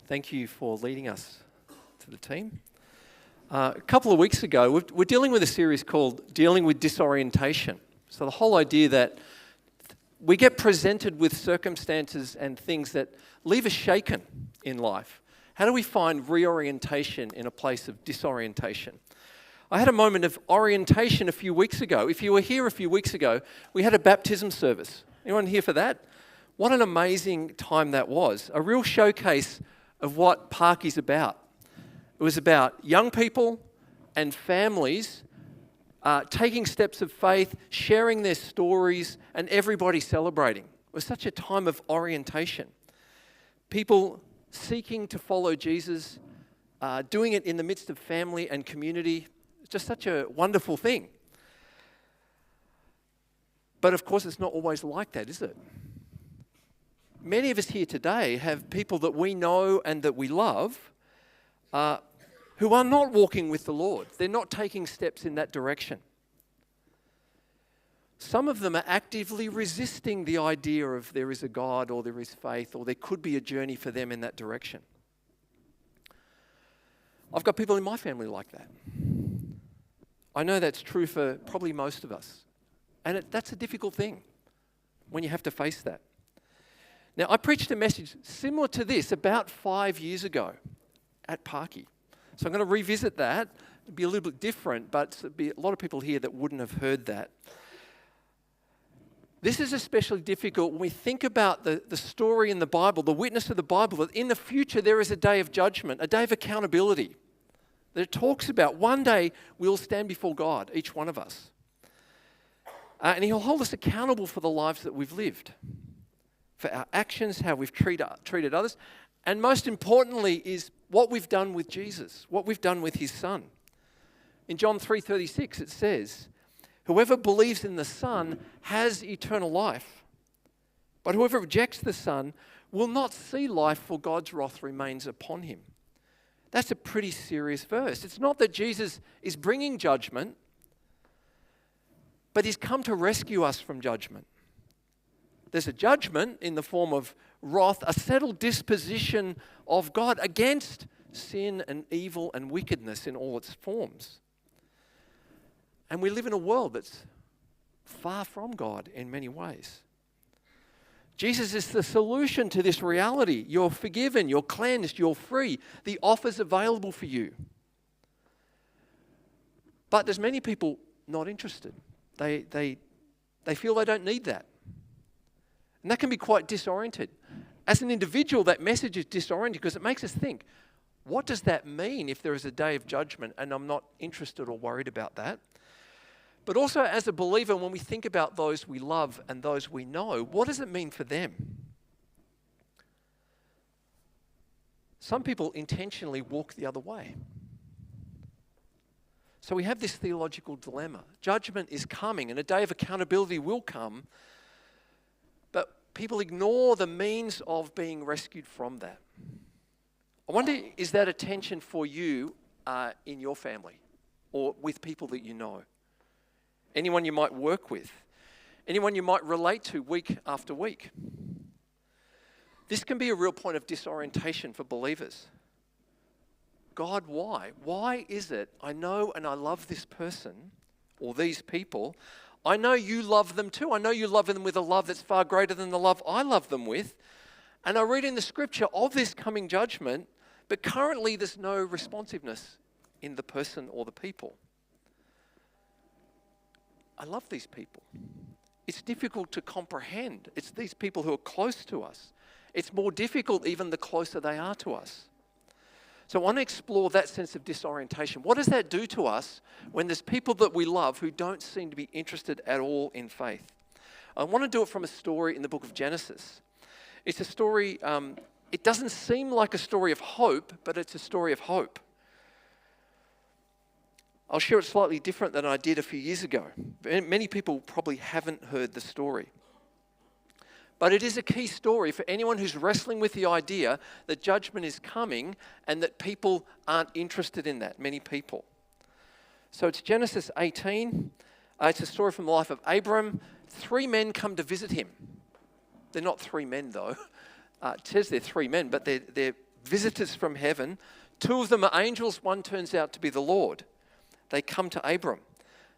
Thank you for leading us to the team. A couple of weeks ago, we're dealing with a series called Dealing with Disorientation. So the whole idea that we get presented with circumstances and things that leave us shaken in life. How do we find reorientation in a place of disorientation? I had a moment of orientation a few weeks ago. If you were here a few weeks ago, we had a baptism service. Anyone here for that? What an amazing time that was. A real showcase of what Parky's about. It was about young people and families taking steps of faith, sharing their stories, and everybody celebrating. It was such a time of orientation. People seeking to follow Jesus, doing it in the midst of family and community. It's just such a wonderful thing. But of course, it's not always like that, is it? Many of us here today have people that we know and that we love who are not walking with the Lord. They're not taking steps in that direction. Some of them are actively resisting the idea of there is a God or there is faith or there could be a journey for them in that direction. I've got people in my family like that. I know that's true for probably most of us. And that's a difficult thing when you have to face that. Now, I preached a message similar to this about 5 years ago at Parky. So I'm going to revisit that. It'll be a little bit different, but there'll be a lot of people here that wouldn't have heard that. This is especially difficult when we think about the story in the Bible, the witness of the Bible, that in the future there is a day of judgment, a day of accountability. That it talks about one day we'll stand before God, each one of us. And He'll hold us accountable for the lives that we've lived, for our actions, how we've treated others, and most importantly is what we've done with Jesus, what we've done with His Son. In John 3:36 it says, "Whoever believes in the Son has eternal life, but whoever rejects the Son will not see life, for God's wrath remains upon him." That's a pretty serious verse. It's not that Jesus is bringing judgment, but He's come to rescue us from judgment. There's a judgment in the form of wrath, a settled disposition of God against sin and evil and wickedness in all its forms. And we live in a world that's far from God in many ways. Jesus is the solution to this reality. You're forgiven, you're cleansed, you're free. The offer's available for you. But there's many people not interested. They feel they don't need that. And that can be quite disoriented. As an individual, that message is disoriented because it makes us think, what does that mean if there is a day of judgment and I'm not interested or worried about that? But also as a believer, when we think about those we love and those we know, what does it mean for them? Some people intentionally walk the other way. So we have this theological dilemma. Judgment is coming and a day of accountability will come, but people ignore the means of being rescued from that. I wonder, is that a tension for you in your family or with people that you know? Anyone you might work with? Anyone you might relate to week after week? This can be a real point of disorientation for believers. God, why? Why is it I know and I love this person or these people? I know you love them too. I know you love them with a love that's far greater than the love I love them with. And I read in the scripture of this coming judgment, but currently there's no responsiveness in the person or the people. I love these people. It's difficult to comprehend. It's these people who are close to us. It's more difficult even the closer they are to us. So I want to explore that sense of disorientation. What does that do to us when there's people that we love who don't seem to be interested at all in faith? I want to do it from a story in the book of Genesis. It's a story, it doesn't seem like a story of hope, but it's a story of hope. I'll share it slightly different than I did a few years ago. Many people probably haven't heard the story. But it is a key story for anyone who's wrestling with the idea that judgment is coming and that people aren't interested in that, many people. So it's Genesis 18. It's a story from the life of Abram. 3 men come to visit him. They're not 3 men though. It says they're 3 men, but they're visitors from heaven. 2 of them are angels, one turns out to be the Lord. They come to Abram.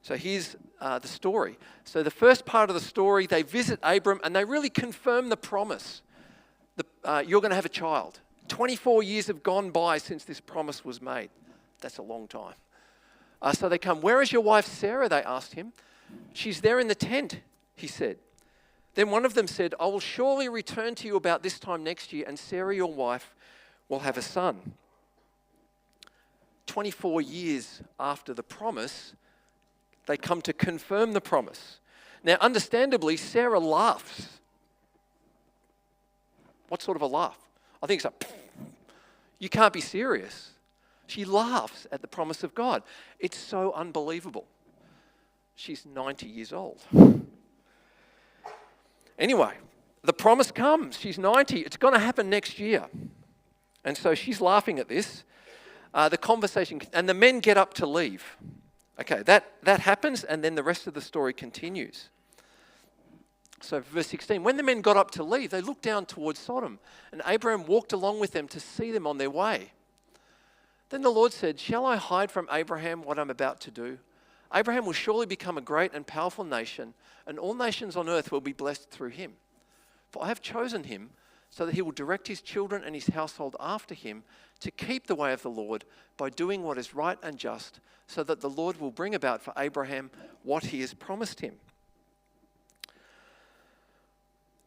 So here's the story. So the first part of the story, they visit Abram and they really confirm the promise. You're going to have a child. 24 years have gone by since this promise was made. That's a long time. So they come. Where is your wife Sarah? They asked him. She's there in the tent, he said. Then one of them said, I will surely return to you about this time next year, and Sarah, your wife, will have a son. 24 years after the promise, they come to confirm the promise. Now, understandably, Sarah laughs. What sort of a laugh? I think it's like, you can't be serious. She laughs at the promise of God. It's so unbelievable. She's 90 years old. Anyway, the promise comes. She's 90. It's going to happen next year. And so she's laughing at this. The conversation, and the men get up to leave. Okay, that happens, and then the rest of the story continues. So verse 16, when the men got up to leave, they looked down towards Sodom, and Abraham walked along with them to see them on their way. Then the Lord said, shall I hide from Abraham what I'm about to do? Abraham will surely become a great and powerful nation, and all nations on earth will be blessed through him. For I have chosen him so that he will direct his children and his household after him to keep the way of the Lord by doing what is right and just, so that the Lord will bring about for Abraham what he has promised him.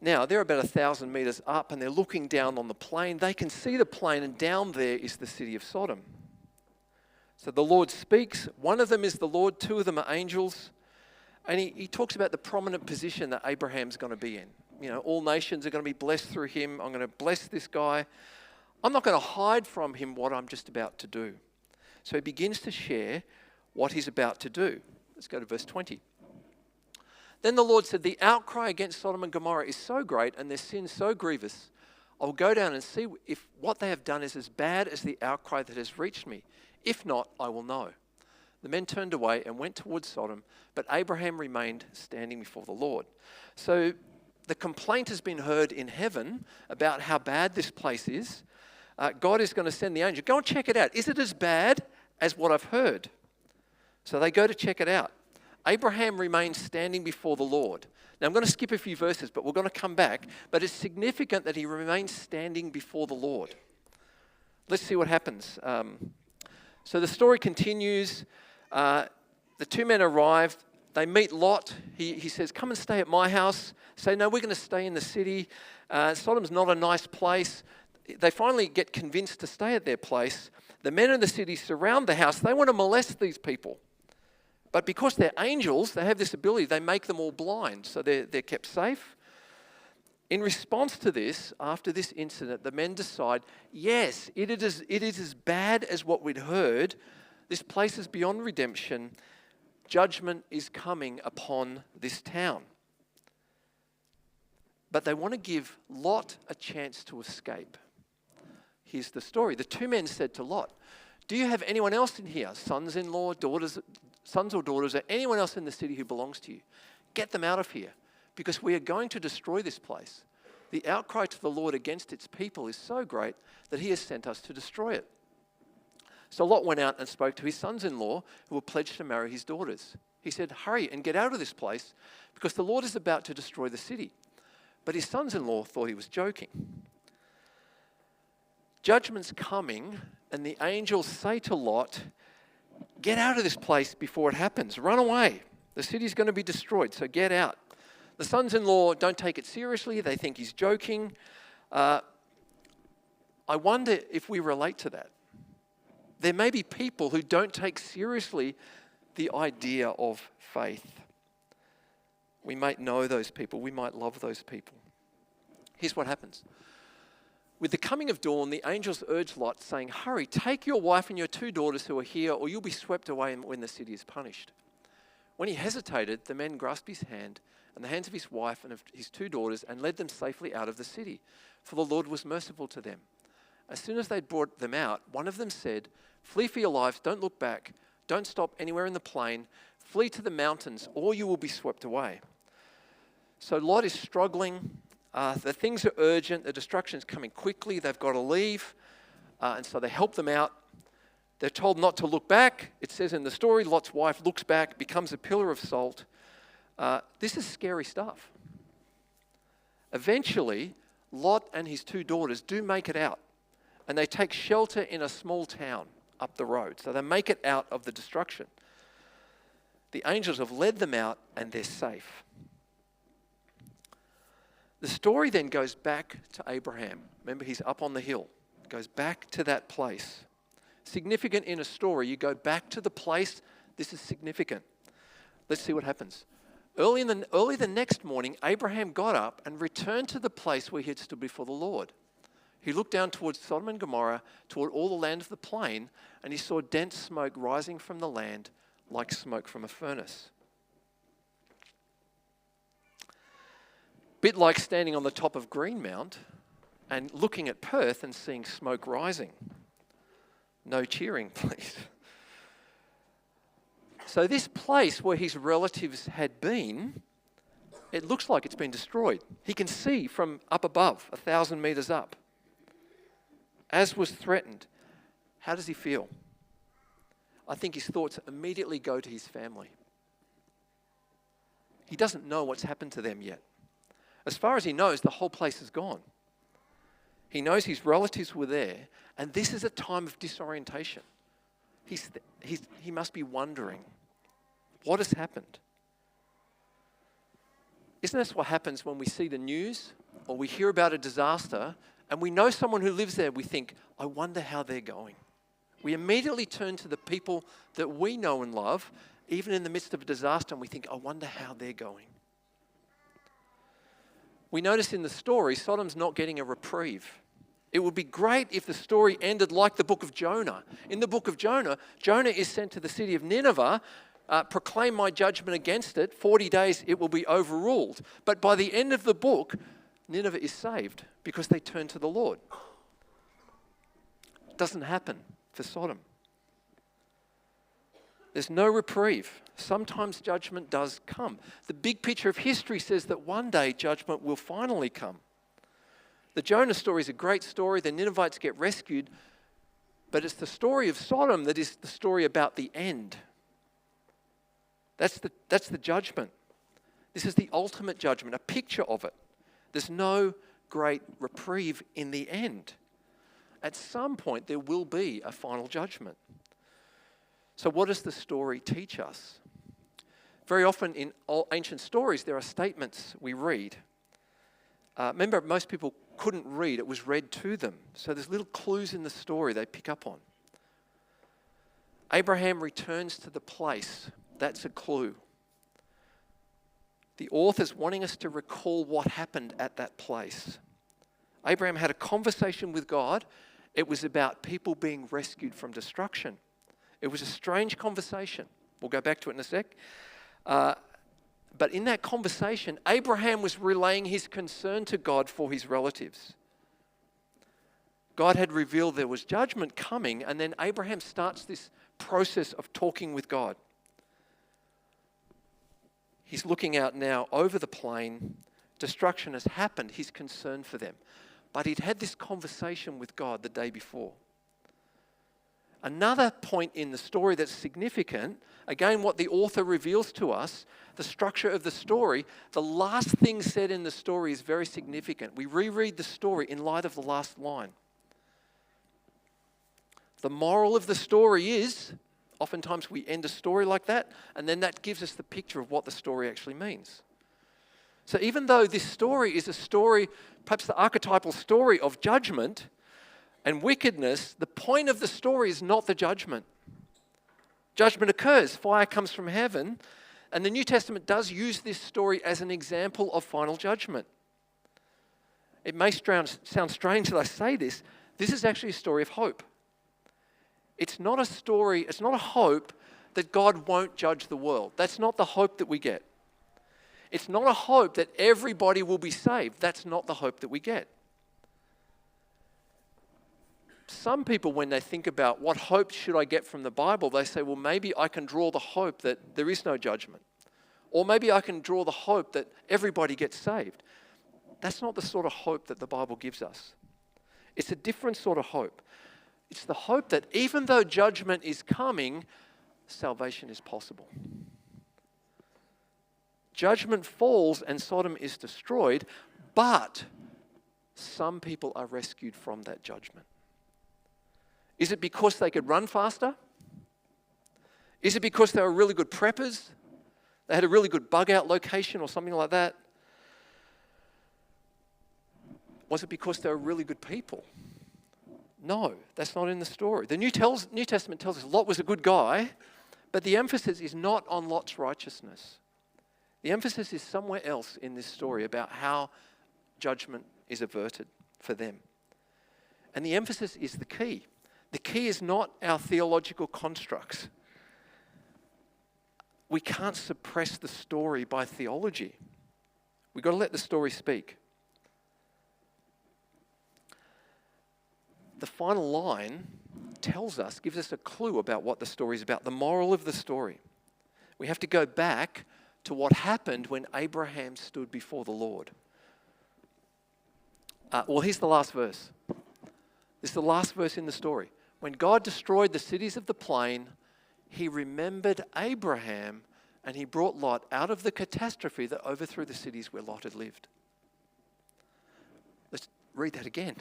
Now, they're about 1,000 meters up and they're looking down on the plain. They can see the plain, and down there is the city of Sodom. So the Lord speaks. One of them is the Lord, 2 of them are angels. And he talks about the prominent position that Abraham's going to be in. You know, all nations are going to be blessed through him. I'm going to bless this guy. I'm not going to hide from him what I'm just about to do. So he begins to share what he's about to do. Let's go to verse 20. Then the Lord said, the outcry against Sodom and Gomorrah is so great and their sin so grievous, I will go down and see if what they have done is as bad as the outcry that has reached me. If not, I will know. The men turned away and went towards Sodom, but Abraham remained standing before the Lord. So the complaint has been heard in heaven about how bad this place is. God is going to send the angel. Go and check it out. Is it as bad as what I've heard? So they go to check it out. Abraham remains standing before the Lord. Now I'm going to skip a few verses, but we're going to come back. But it's significant that he remains standing before the Lord. Let's see what happens. So the story continues. The 2 men arrive. They meet Lot. He says, come and stay at my house. Say, no, we're going to stay in the city. Sodom's not a nice place. They finally get convinced to stay at their place. The men in the city surround the house. They want to molest these people. But because they're angels, they have this ability. They make them all blind, so they're kept safe. In response to this, after this incident, the men decide, yes, it is as bad as what we'd heard. This place is beyond redemption. Judgment is coming upon this town. But they want to give Lot a chance to escape. Here's the story. The 2 men said to Lot, do you have anyone else in here, sons-in-law, sons or daughters, or anyone else in the city who belongs to you? Get them out of here, because we are going to destroy this place. The outcry to the Lord against its people is so great that he has sent us to destroy it. So Lot went out and spoke to his sons-in-law who were pledged to marry his daughters. He said, hurry and get out of this place, because the Lord is about to destroy the city. But his sons-in-law thought he was joking. Judgment's coming, and the angels say to Lot, get out of this place before it happens. Run away. The city's going to be destroyed, so get out. The sons-in-law don't take it seriously. They think he's joking. I wonder if we relate to that. There may be people who don't take seriously the idea of faith. We might know those people. We might love those people. Here's what happens. With the coming of dawn, the angels urged Lot, saying, hurry, take your wife and your 2 daughters who are here, or you'll be swept away when the city is punished. When he hesitated, the men grasped his hand and the hands of his wife and of his 2 daughters and led them safely out of the city, for the Lord was merciful to them. As soon as they'd brought them out, one of them said, flee for your lives, don't look back, don't stop anywhere in the plain, flee to the mountains, or you will be swept away. So Lot is struggling. The things are urgent. The destruction is coming quickly. They've got to leave. and so they help them out. They're told not to look back. It says in the story, Lot's wife looks back, becomes a pillar of salt. This is scary stuff. Eventually, Lot and his 2 daughters do make it out, and they take shelter in a small town up the road. So they make it out of the destruction. The angels have led them out, and they're safe. The story then goes back to Abraham. Remember, he's up on the hill. It goes back to that place. Significant in a story, you go back to the place. This is significant. Let's see what happens. Early the next morning, Abraham got up and returned to the place where he had stood before the Lord. He looked down towards Sodom and Gomorrah, toward all the land of the plain, and he saw dense smoke rising from the land like smoke from a furnace. Bit like standing on the top of Greenmount and looking at Perth and seeing smoke rising. No cheering, please. So this place where his relatives had been, it looks like it's been destroyed. He can see from up above, 1,000 meters up. As was threatened, how does he feel? I think his thoughts immediately go to his family. He doesn't know what's happened to them yet. As far as he knows, the whole place is gone. He knows his relatives were there, and this is a time of disorientation. He must be wondering, what has happened? Isn't this what happens when we see the news or we hear about a disaster and we know someone who lives there? We think, I wonder how they're going. We immediately turn to the people that we know and love, even in the midst of a disaster, and we think, I wonder how they're going. We notice in the story, Sodom's not getting a reprieve. It would be great if the story ended like the book of Jonah. In the book of Jonah, Jonah is sent to the city of Nineveh, proclaim my judgment against it, 40 days it will be overruled. But by the end of the book, Nineveh is saved because they turn to the Lord. It doesn't happen for Sodom. There's no reprieve. Sometimes judgment does come. The big picture of history says that one day judgment will finally come. The Jonah story is a great story. The Ninevites get rescued. But it's the story of Sodom that is the story about the end. That's the judgment. This is the ultimate judgment, a picture of it. There's no great reprieve in the end. At some point, there will be a final judgment. So what does the story teach us? Very often in ancient stories, there are statements we read. Remember, most people couldn't read. It was read to them. So there's little clues in the story they pick up on. Abraham returns to the place. That's a clue. The author's wanting us to recall what happened at that place. Abraham had a conversation with God. It was about people being rescued from destruction. It was a strange conversation. We'll go back to it in a sec. But in that conversation, Abraham was relaying his concern to God for his relatives. God had revealed there was judgment coming, and then Abraham starts this process of talking with God. He's looking out now over the plain. Destruction has happened. He's concerned for them. But he'd had this conversation with God the day before. Another point in the story that's significant, again, what the author reveals to us, the structure of the story, the last thing said in the story is very significant. We reread the story in light of the last line. The moral of the story is, oftentimes we end a story like that, and then that gives us the picture of what the story actually means. So even though this story is a story, perhaps the archetypal story of judgment and wickedness, the point of the story is not the judgment. Judgment occurs, fire comes from heaven, and the New Testament does use this story as an example of final judgment. It may sound strange that I say this. This is actually a story of hope. It's not a story, it's not a hope that God won't judge the world. That's not the hope that we get. It's not a hope that everybody will be saved. That's not the hope that we get. Some people, when they think about what hope should I get from the Bible, they say, well, maybe I can draw the hope that there is no judgment. Or maybe I can draw the hope that everybody gets saved. That's not the sort of hope that the Bible gives us. It's a different sort of hope. It's the hope that even though judgment is coming, salvation is possible. Judgment falls and Sodom is destroyed, but some people are rescued from that judgment. Is it because they could run faster? Is it because they were really good preppers? They had a really good bug-out location or something like that? Was it because they were really good people? No, that's not in the story. The New Testament tells us Lot was a good guy, but the emphasis is not on Lot's righteousness. The emphasis is somewhere else in this story about how judgment is averted for them. And the emphasis is the key. The key is not our theological constructs. We can't suppress the story by theology. We've got to let the story speak. The final line tells us, gives us a clue about what the story is about, the moral of the story. We have to go back to what happened when Abraham stood before the Lord. Here's the last verse. This is the last verse in the story. When God destroyed the cities of the plain, he remembered Abraham and he brought Lot out of the catastrophe that overthrew the cities where Lot had lived. Let's read that again.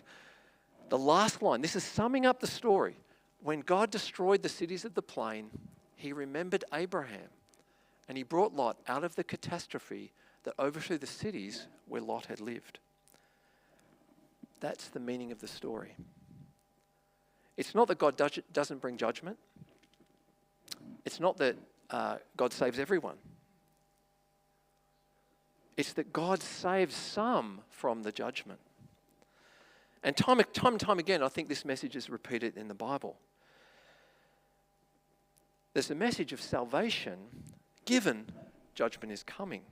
The last line, this is summing up the story. When God destroyed the cities of the plain, he remembered Abraham and he brought Lot out of the catastrophe that overthrew the cities where Lot had lived. That's the meaning of the story. It's not that God doesn't bring judgment. It's not that God saves everyone. It's that God saves some from the judgment. And time and time again, I think this message is repeated in the Bible. There's a message of salvation given judgment is coming.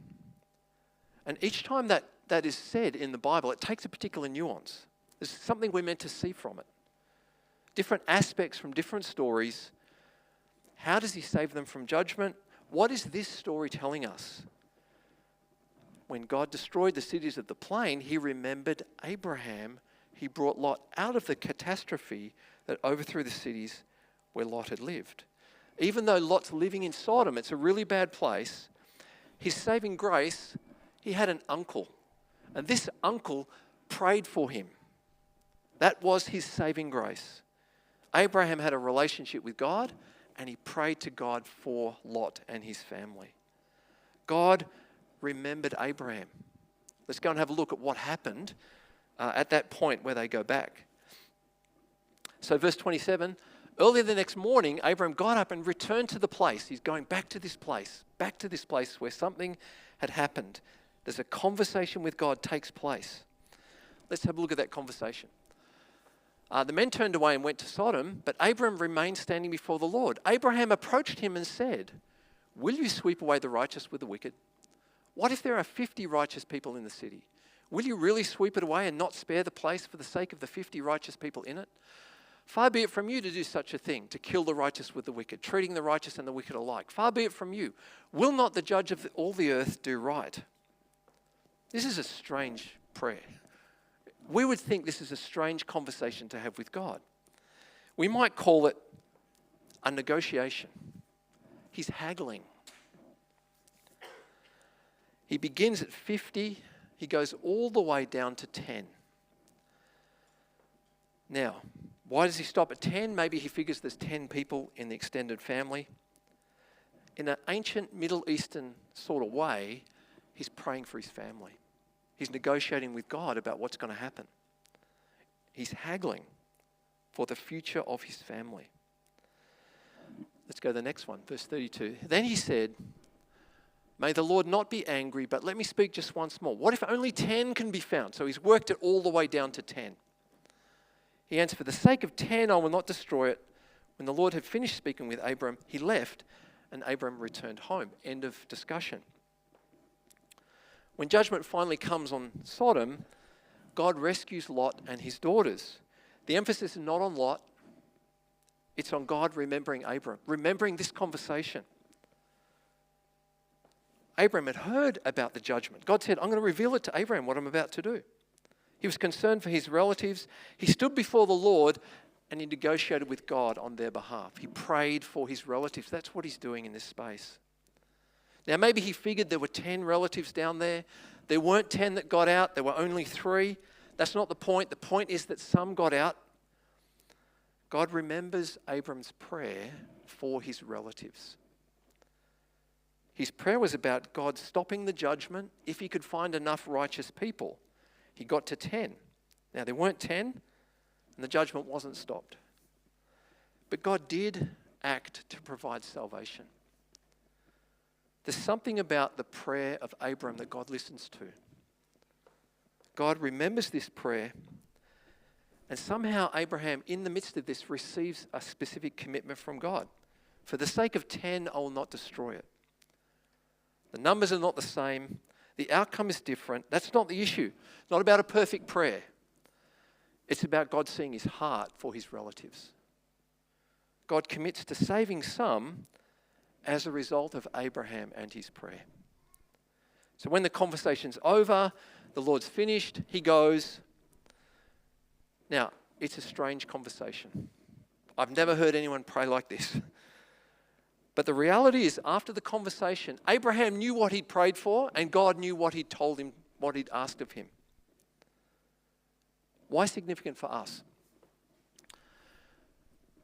And each time that is said in the Bible, it takes a particular nuance. There's something we're meant to see from it. Different aspects from different stories. How does he save them from judgment? What is this story telling us? When God destroyed the cities of the plain, he remembered Abraham. He brought Lot out of the catastrophe that overthrew the cities where Lot had lived. Even though Lot's living in Sodom, it's a really bad place, his saving grace, he had an uncle. And this uncle prayed for him. That was his saving grace. Abraham had a relationship with God and he prayed to God for Lot and his family. God remembered Abraham. Let's go and have a look at what happened at that point where they go back. So verse 27, early the next morning, Abraham got up and returned to the place. He's going back to this place where something had happened. There's a conversation with God takes place. Let's have a look at that conversation. The men turned away and went to Sodom, but Abraham remained standing before the Lord. Abraham approached him and said, will you sweep away the righteous with the wicked? What if there are 50 righteous people in the city? Will you really sweep it away and not spare the place for the sake of the 50 righteous people in it? Far be it from you to do such a thing, to kill the righteous with the wicked, treating the righteous and the wicked alike. Far be it from you. Will not the judge of all the earth do right? This is a strange prayer. We would think this is a strange conversation to have with God. We might call it a negotiation. He's haggling. He begins at 50, he goes all the way down to 10. Now, why does he stop at 10? Maybe he figures there's 10 people in the extended family. In an ancient Middle Eastern sort of way, he's praying for his family. He's negotiating with God about what's going to happen. He's haggling for the future of his family. Let's go to the next one, verse 32. Then he said, may the Lord not be angry, but let me speak just once more. What if only 10 can be found? So he's worked it all the way down to 10. He answered, for the sake of 10, I will not destroy it. When the Lord had finished speaking with Abram, he left, and Abram returned home. End of discussion. When judgment finally comes on Sodom, God rescues Lot and his daughters. The emphasis is not on Lot, it's on God remembering Abram, remembering this conversation. Abram had heard about the judgment. God said, I'm going to reveal it to Abram what I'm about to do. He was concerned for his relatives. He stood before the Lord and he negotiated with God on their behalf. He prayed for his relatives. That's what he's doing in this space. Now, maybe he figured there were 10 relatives down there. There weren't 10 that got out. There were only 3. That's not the point. The point is that some got out. God remembers Abram's prayer for his relatives. His prayer was about God stopping the judgment if he could find enough righteous people. He got to 10. Now, there weren't 10, and the judgment wasn't stopped. But God did act to provide salvation. There's something about the prayer of Abram that God listens to. God remembers this prayer, and somehow Abraham, in the midst of this, receives a specific commitment from God. For the sake of 10, I will not destroy it. The numbers are not the same. The outcome is different. That's not the issue. It's not about a perfect prayer. It's about God seeing his heart for his relatives. God commits to saving some as a result of Abraham and his prayer. So when the conversation's over, the Lord's finished, he goes. Now, it's a strange conversation. I've never heard anyone pray like this. But the reality is, after the conversation, Abraham knew what he'd prayed for, and God knew what he'd told him, what he'd asked of him. Why significant for us?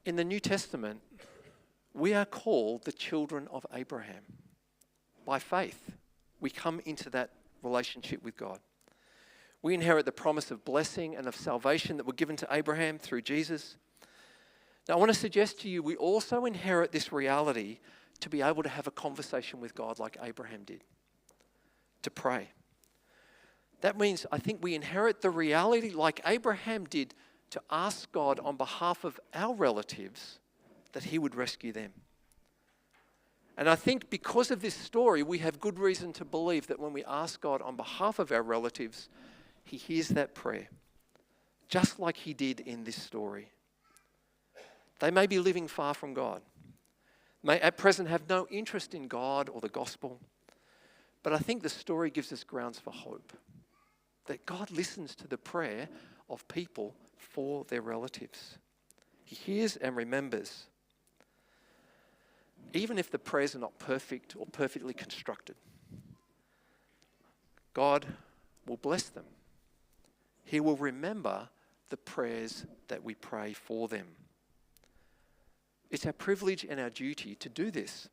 In the New Testament, we are called the children of Abraham. By faith, we come into that relationship with God. We inherit the promise of blessing and of salvation that were given to Abraham through Jesus. Now, I want to suggest to you, we also inherit this reality to be able to have a conversation with God like Abraham did, to pray. That means I think we inherit the reality like Abraham did to ask God on behalf of our relatives that he would rescue them. And I think because of this story, we have good reason to believe that when we ask God on behalf of our relatives, he hears that prayer, just like he did in this story. They may be living far from God, may at present have no interest in God or the gospel, but I think the story gives us grounds for hope, that God listens to the prayer of people for their relatives. He hears and remembers, even if the prayers are not perfect or perfectly constructed. God will bless them. He will remember the prayers that we pray for them. It's our privilege and our duty to do this,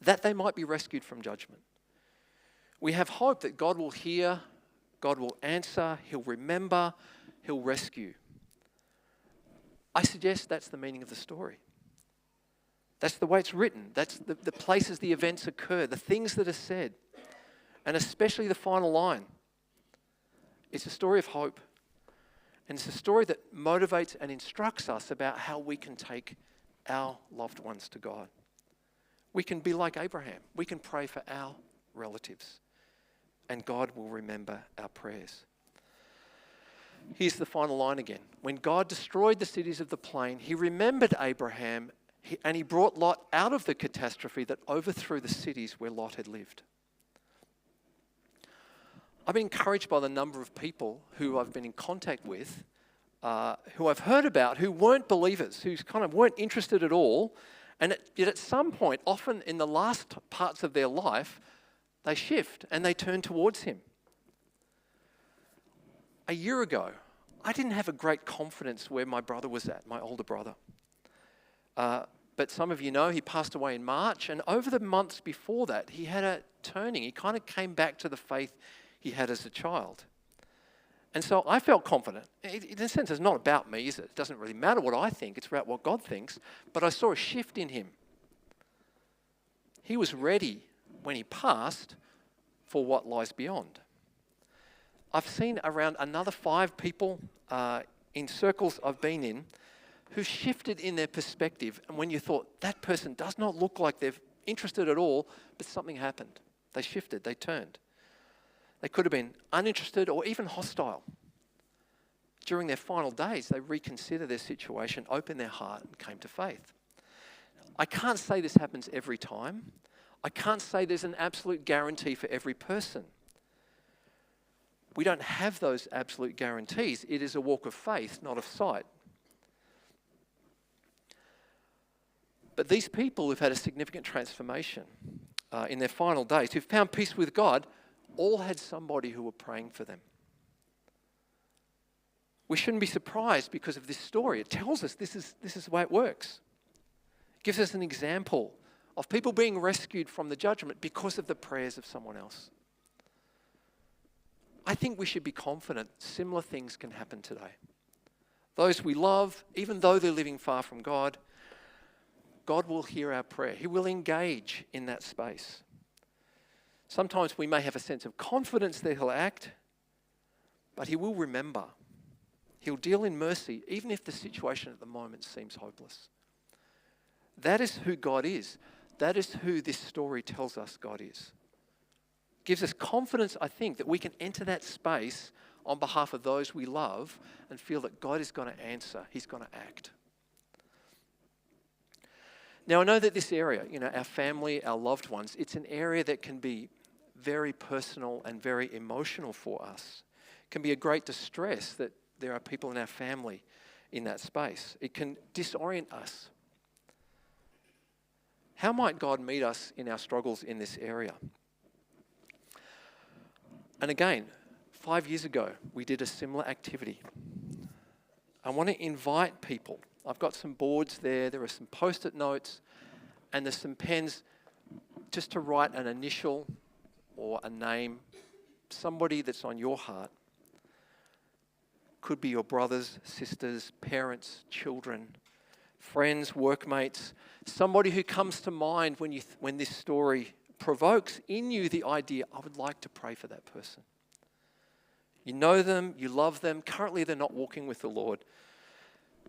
that they might be rescued from judgment. We have hope that God will hear, God will answer, he'll remember, he'll rescue. I suggest that's the meaning of the story. That's the way it's written. That's the places the events occur, the things that are said, and especially the final line. It's a story of hope. And it's a story that motivates and instructs us about how we can take our loved ones to God. We can be like Abraham. We can pray for our relatives, and God will remember our prayers. Here's the final line again. When God destroyed the cities of the plain, he remembered Abraham, and he brought Lot out of the catastrophe that overthrew the cities where Lot had lived. I've been encouraged by the number of people who I've been in contact with, who I've heard about, who weren't believers, who kind of weren't interested at all, and yet at some point, often in the last parts of their life, they shift and they turn towards him. A year ago, I didn't have a great confidence where my brother was at, my older brother. But some of you know he passed away in March, and over the months before that, he had a turning. He kind of came back to the faith he had as a child. And so I felt confident. In a sense, it's not about me, is it? It doesn't really matter what I think. It's about what God thinks. But I saw a shift in him. He was ready when he passed for what lies beyond. I've seen around another 5 people in circles I've been in who shifted in their perspective. And when you thought, that person does not look like they're interested at all, but something happened. They shifted, they turned. They could have been uninterested or even hostile. During their final days, they reconsidered their situation, opened their heart, and came to faith. I can't say this happens every time. I can't say there's an absolute guarantee for every person. We don't have those absolute guarantees. It is a walk of faith, not of sight. But these people who've had a significant transformation in their final days, who've found peace with God, all had somebody who were praying for them. We shouldn't be surprised because of this story. It tells us this is the way it works. It gives us an example of people being rescued from the judgment because of the prayers of someone else. I think we should be confident similar things can happen today. Those we love, even though they're living far from God, God will hear our prayer. He will engage in that space. Sometimes we may have a sense of confidence that He'll act, but He will remember. He'll deal in mercy, even if the situation at the moment seems hopeless. That is who God is. That is who this story tells us God is. Gives us confidence, I think, that we can enter that space on behalf of those we love and feel that God is going to answer. He's going to act. Now, I know that this area, our family, our loved ones, it's an area that can be very personal and very emotional for us. It can be a great distress that there are people in our family in that space. It can disorient us. How might God meet us in our struggles in this area? And again, 5 years ago, we did a similar activity. I want to invite people. I've got some boards there. There are some post-it notes, and there's some pens just to write an initial or a name, somebody that's on your heart. Could be your brothers, sisters, parents, children, friends, workmates, somebody who comes to mind when this story provokes in you the idea, I would like to pray for that person. You know them, you love them. Currently, they're not walking with the Lord,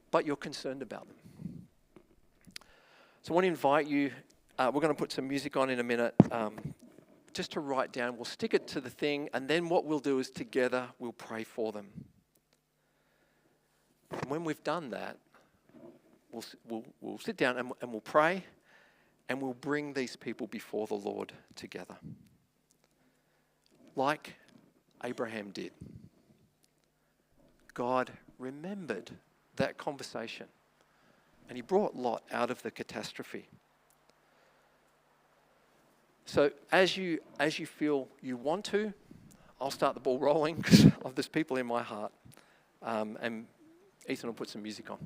but you're concerned about them. So I want to invite you, we're going to put some music on in a minute, just to write down. We'll stick it to the thing, and then what we'll do is together we'll pray for them. And when we've done that, we'll sit down and we'll pray, and we'll bring these people before the Lord together. Like Abraham did. God remembered that conversation, and He brought Lot out of the catastrophe. So as you feel you want to, I'll start the ball rolling because there's people in my heart, and Ethan will put some music on.